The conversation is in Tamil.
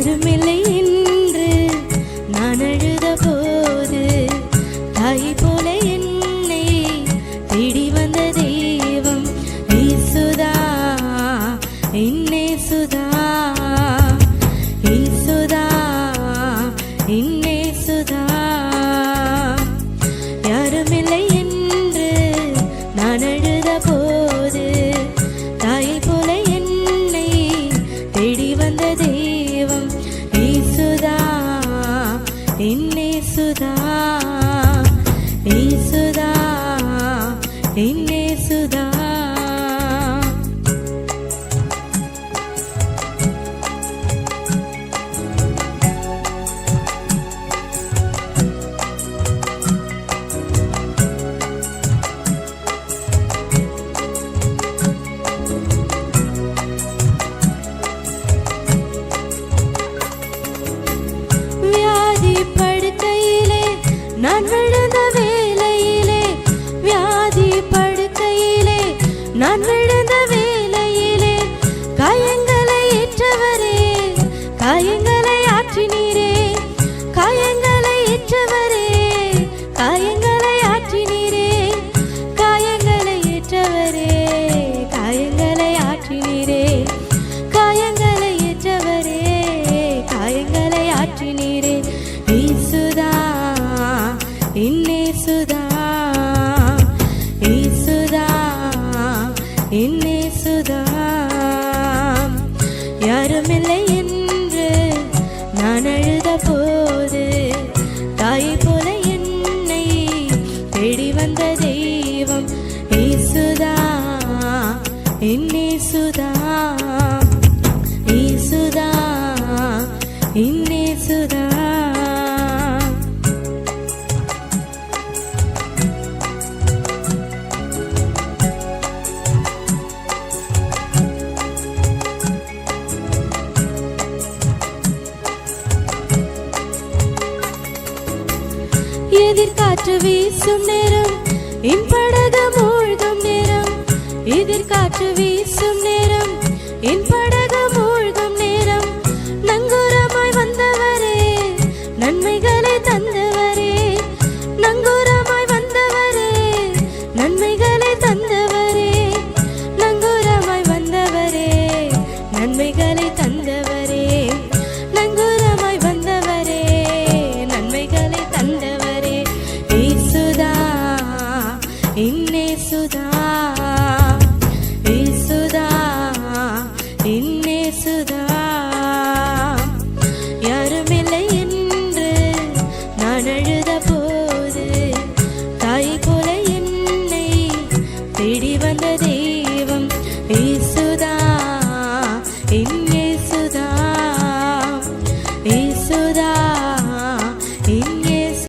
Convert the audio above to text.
யாருமில்லை என்று நான் அழுத போது தாயை போல என்னை தேடி வந்த தெய்வம் இயேசுதா என்னேசுதா இயேசுதா என்னேசுதா யாருமில்லை என்று நான் அழுத போது தாயை போல என்னை தேடி வந்த தெய்வம் இயேசுதா என்னேசுதா இயேசுதா என்னேசுதா வியாதி படுக்கையிலே நான் விழுந்த வேளையிலே வியாதி படுக்கையிலே நான் விழுந்த வேளையிலே காயங்களை ஏற்றவரே காயங்களை ஆற்றினீரே காயங்களை ஏற்றவரே காயங்களை ஆற்றினீரே காயங்களை ஏற்றவரே காயங்களை ஆற்றினீரே காயங்களை ஏற்றவரே காயங்களை ஆற்றினீரே இயேசுதா என்னேசுதா இயேசுதா என்னேசுதா யாருமில்லை என்று நான் அழுத போது தாயை போல என்னை தேடி வந்த தெய்வம் இயேசுதா என்னேசுதா இயேசுதா என்னேசுதா எதிர்காற்று வீசும் நேரம் என் படகு மூழ்கும் நேரம் எதிர்காற்று வீசும் நேரம் என்